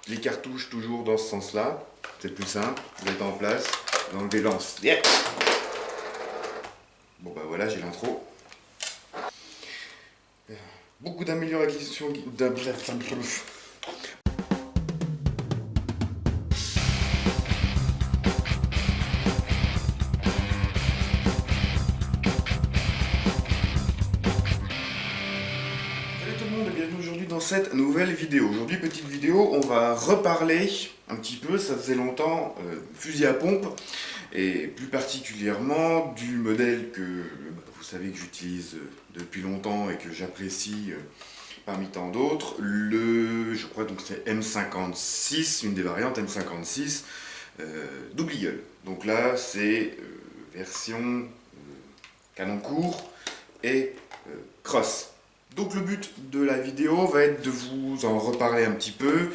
les cartouches toujours dans ce sens-là. C'est plus simple, vous mettez en place, vous enlevez l'anse. Yeah. Bon bah voilà, j'ai l'intro. Beaucoup d'améliorations. Bienvenue aujourd'hui dans cette nouvelle vidéo. Aujourd'hui, petite vidéo, on va reparler un petit peu, ça faisait longtemps, fusil à pompe, et plus particulièrement du modèle que vous savez que j'utilise depuis longtemps et que j'apprécie parmi tant d'autres, je crois donc c'est M56, une des variantes M56 double eagle. Donc là, c'est version canon court et cross. Donc le but de la vidéo va être de vous en reparler un petit peu.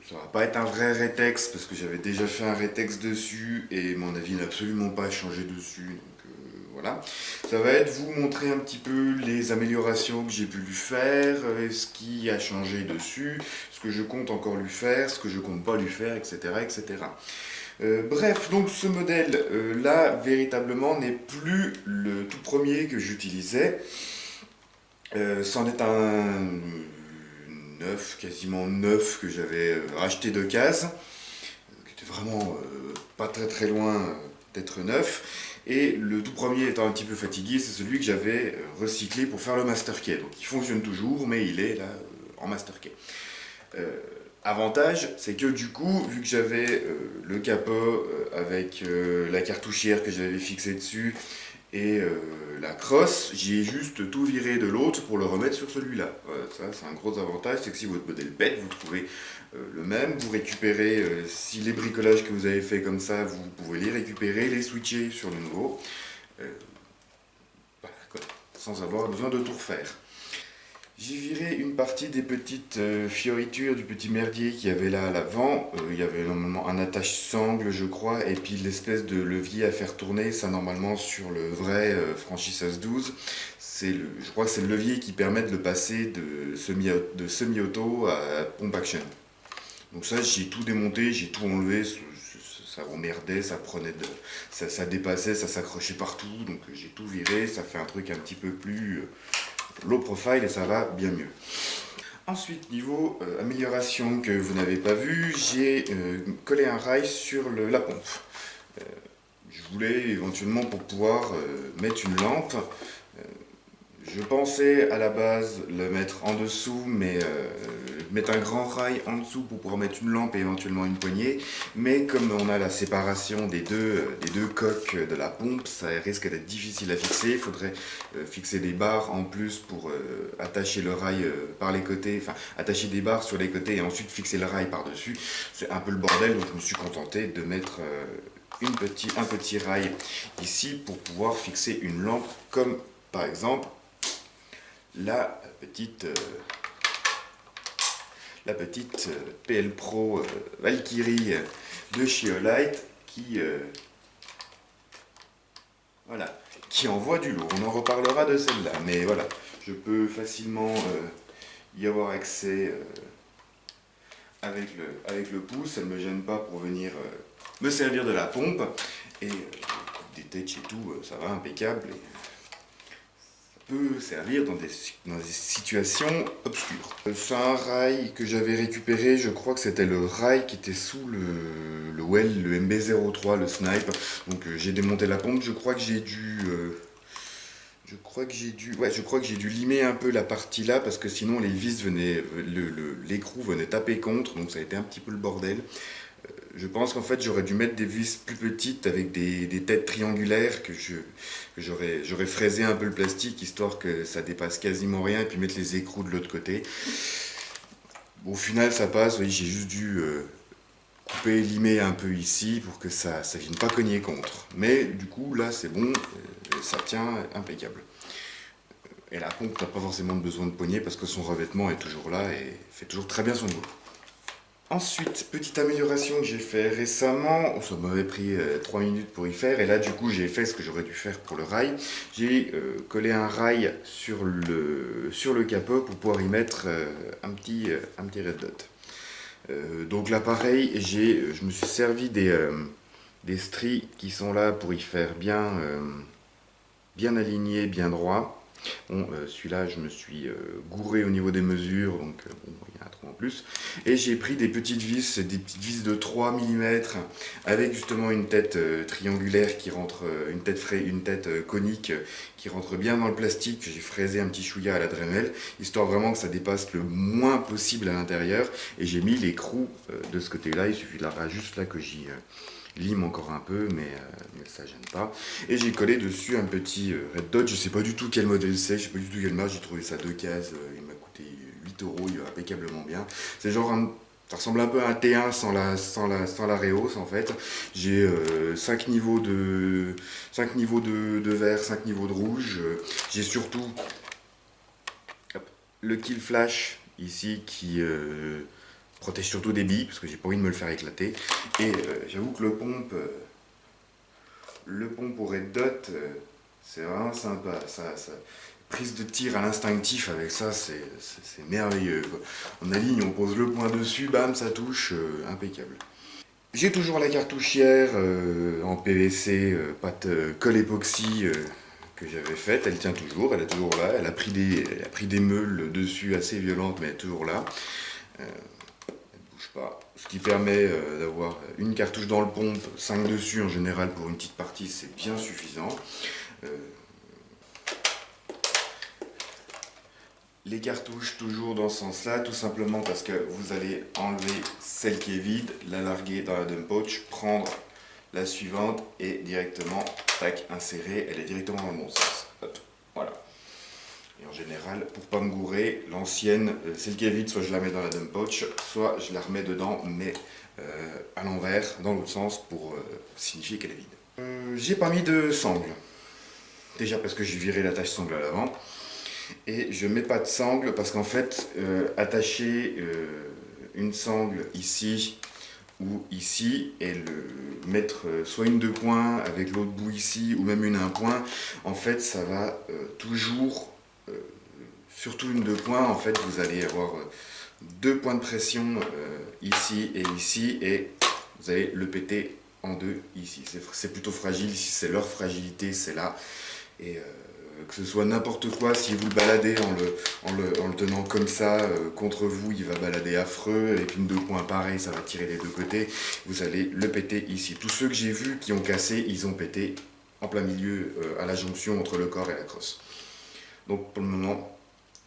Ça va pas être un vrai rétex parce que j'avais déjà fait un rétex dessus et mon avis n'a absolument pas changé dessus. Donc voilà. Ça va être vous montrer un petit peu les améliorations que j'ai pu lui faire, ce qui a changé dessus, ce que je compte encore lui faire, ce que je compte pas lui faire, etc. etc. Bref, donc ce modèle là véritablement n'est plus le tout premier que j'utilisais. C'en est un neuf, quasiment neuf que j'avais racheté de case, qui était vraiment pas très loin d'être neuf. Et le tout premier étant un petit peu fatigué, c'est celui que j'avais recyclé pour faire le master key. Donc il fonctionne toujours, mais il est là en master key. Avantage, c'est que du coup, vu que j'avais le capot avec la cartouchière que j'avais fixée dessus, et la crosse, j'ai juste tout viré de l'autre pour le remettre sur celui-là. Ça, c'est un gros avantage, c'est que si votre modèle pète, vous trouvez le même. Vous récupérez, si les bricolages que vous avez fait comme ça, vous pouvez les récupérer, les switcher sur le nouveau, voilà, sans avoir besoin de tout refaire. J'ai viré une partie des petites fioritures du petit merdier qu'il y avait là à l'avant. Il y avait normalement un attache-sangle, je crois, et puis l'espèce de levier à faire tourner, ça normalement sur le vrai Franchisas 12. Je crois que c'est le levier qui permet de le passer de semi-auto à pompe action. Donc ça, j'ai tout démonté, j'ai tout enlevé, ça emmerdait, ça dépassait, ça s'accrochait partout, donc j'ai tout viré, ça fait un truc un petit peu plus low profile et ça va bien mieux. Ensuite, niveau amélioration que vous n'avez pas vu, j'ai collé un rail sur la pompe. Je voulais éventuellement pour pouvoir mettre une lampe. Je pensais à la base le mettre en dessous, mais mettre un grand rail en dessous pour pouvoir mettre une lampe et éventuellement une poignée. Mais comme on a la séparation des deux coques de la pompe, ça risque d'être difficile à fixer. Il faudrait fixer des barres en plus pour attacher le rail par les côtés, enfin attacher des barres sur les côtés et ensuite fixer le rail par-dessus. C'est un peu le bordel, donc je me suis contenté de mettre un petit rail ici pour pouvoir fixer une lampe comme par exemple la petite PL Pro Valkyrie de chez Olight voilà, qui envoie du lourd. On en reparlera de celle-là, mais voilà, je peux facilement y avoir accès avec le pouce. Elle ne me gêne pas pour venir me servir de la pompe et des têches et tout, ça va impeccable. Peut servir dans des situations obscures. C'est un rail que j'avais récupéré, je crois que c'était le rail qui était sous le well, le MB03, le snipe. Donc j'ai démonté la pompe, je crois que j'ai dû limer un peu la partie là parce que sinon les vis venaient, l'écrou venait taper contre, donc ça a été un petit peu le bordel. Je pense qu'en fait j'aurais dû mettre des vis plus petites avec des têtes triangulaires que j'aurais fraisé un peu le plastique histoire que ça dépasse quasiment rien et puis mettre les écrous de l'autre côté. Au final ça passe, oui, j'ai juste dû couper et limer un peu ici pour que ça vienne pas cogner contre. Mais du coup là c'est bon, ça tient impeccable. Et la pompe n'a pas forcément besoin de poignée parce que son revêtement est toujours là et fait toujours très bien son boulot. Ensuite, petite amélioration que j'ai fait récemment, ça m'avait pris 3 minutes pour y faire, et là du coup j'ai fait ce que j'aurais dû faire pour le rail. J'ai collé un rail sur le capot pour pouvoir y mettre un petit red dot. Donc là pareil, je me suis servi des stries qui sont là pour y faire bien aligné, bien droit. Bon, celui-là, je me suis gouré au niveau des mesures, donc bon, il y a un trou en plus. Et j'ai pris des petites vis de 3 mm, avec justement une tête triangulaire qui rentre, une tête conique qui rentre bien dans le plastique. J'ai fraisé un petit chouïa à la Dremel, histoire vraiment que ça dépasse le moins possible à l'intérieur. Et j'ai mis l'écrou de ce côté-là, il suffit de là, juste là que j'y lime encore un peu, mais ça gêne pas. Et j'ai collé dessus un petit Red Dot, je sais pas du tout quel modèle c'est, je sais pas du tout quelle marque, j'ai trouvé ça 2 cases, il m'a coûté 8 €, il va impeccablement bien. C'est genre ça ressemble un peu à un T1 sans la réhausse en fait. J'ai 5 niveaux de vert, 5 niveaux de rouge. J'ai surtout hop, le Kill Flash ici qui protège surtout des billes parce que j'ai pas envie de me le faire éclater. Et j'avoue que le pompe au Red Dot, c'est vraiment sympa. Prise de tir à l'instinctif avec ça, c'est merveilleux, quoi. On aligne, on pose le point dessus, bam, ça touche, impeccable. J'ai toujours la cartouchière en PVC, pâte colle époxy que j'avais faite. Elle tient toujours, elle est toujours là. Elle a pris des meules dessus assez violentes, mais elle est toujours là. Euh, Bouge pas. Ce qui permet d'avoir une cartouche dans le pompe, 5 dessus en général pour une petite partie, c'est bien suffisant. Euh, les cartouches toujours dans ce sens-là, tout simplement parce que vous allez enlever celle qui est vide, la larguer dans la dump pouch, prendre la suivante et directement, tac, insérer, elle est directement dans le bon sens. Hop, voilà. Et en général, pour pas me gourer, l'ancienne, celle qui est vide, soit je la mets dans la dump pouch, soit je la remets dedans, mais à l'envers, dans l'autre sens, pour signifier qu'elle est vide. J'ai pas mis de sangle. Déjà parce que j'ai viré l'attache sangle à l'avant. Et je mets pas de sangle parce qu'en fait, attacher une sangle ici ou ici et mettre soit une 2 points avec l'autre bout ici ou même une 1 point, en fait, ça va toujours, surtout une 2 points, en fait, vous allez avoir 2 points de pression ici et vous allez le péter en deux ici. C'est plutôt fragile, ici c'est leur fragilité, c'est là. Et que ce soit n'importe quoi, si vous le baladez en le tenant comme ça contre vous, il va balader affreux. Avec une 2 points pareil, ça va tirer des deux côtés. Vous allez le péter ici. Tous ceux que j'ai vus qui ont cassé, ils ont pété en plein milieu à la jonction entre le corps et la crosse. Donc pour le moment,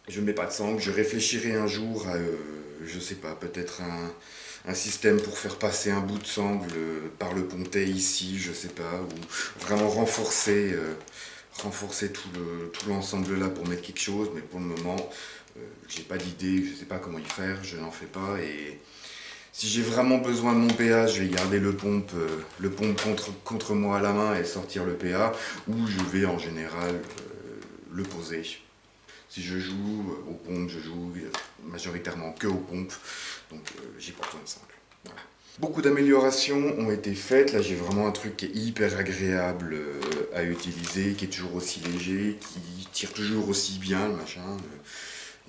je ne mets pas de sangle. Je réfléchirai un jour à, je sais pas, peut-être un système pour faire passer un bout de sangle par le pontet ici, je sais pas, ou vraiment renforcer tout l'ensemble là pour mettre quelque chose, mais pour le moment, j'ai pas d'idée, je sais pas comment y faire, je n'en fais pas, et si j'ai vraiment besoin de mon PA, je vais garder le pompe contre moi à la main et sortir le PA, ou je vais en général le poser. Si je joue aux pompes, je joue majoritairement que aux pompes, donc j'ai pas besoin de sangle. Voilà. Beaucoup d'améliorations ont été faites. Là, j'ai vraiment un truc qui est hyper agréable à utiliser, qui est toujours aussi léger, qui tire toujours aussi bien, le machin.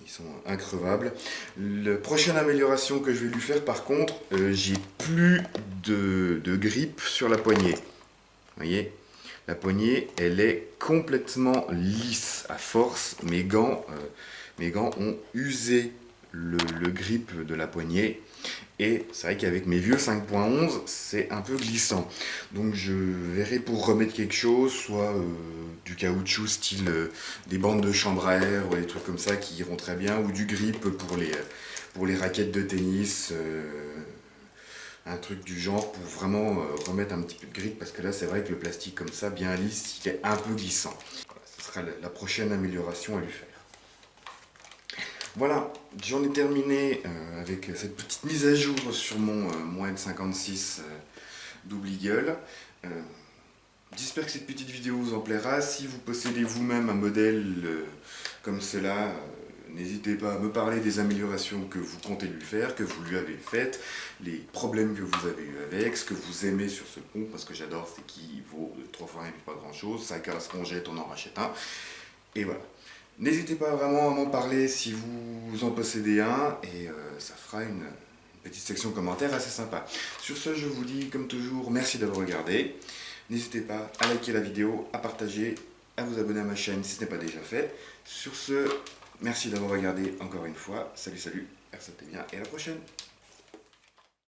Ils sont increvables. La prochaine amélioration que je vais lui faire, par contre, j'ai plus de grippe sur la poignée. Vous voyez ? La poignée, elle est complètement lisse. À force, mes gants ont usé le grip de la poignée. Et c'est vrai qu'avec mes vieux 5.11, c'est un peu glissant. Donc je verrai pour remettre quelque chose, soit du caoutchouc style des bandes de chambre à air ou des trucs comme ça qui iront très bien, ou du grip pour les raquettes de tennis, un truc du genre pour vraiment remettre un petit peu de grip, parce que là c'est vrai que le plastique comme ça, bien lisse, il est un peu glissant. Voilà, ce sera la prochaine amélioration à lui faire. Voilà, j'en ai terminé avec cette petite mise à jour sur mon moins 56 double eagle. J'espère que cette petite vidéo vous en plaira. Si vous possédez vous-même un modèle comme cela, n'hésitez pas à me parler des améliorations que vous comptez lui faire, que vous lui avez faites, les problèmes que vous avez eu avec, ce que vous aimez sur ce pont, parce que j'adore, c'est qu'il vaut 3 fois rien et pas grand chose, ça casse, on jette, on en rachète un, et voilà. N'hésitez pas vraiment à m'en parler si vous en possédez un, et ça fera une petite section commentaires assez sympa. Sur ce, je vous dis comme toujours merci d'avoir regardé. N'hésitez pas à liker la vidéo, à partager, à vous abonner à ma chaîne si ce n'est pas déjà fait. Sur ce, merci d'avoir regardé encore une fois. Salut, salut, RCT bien et à la prochaine.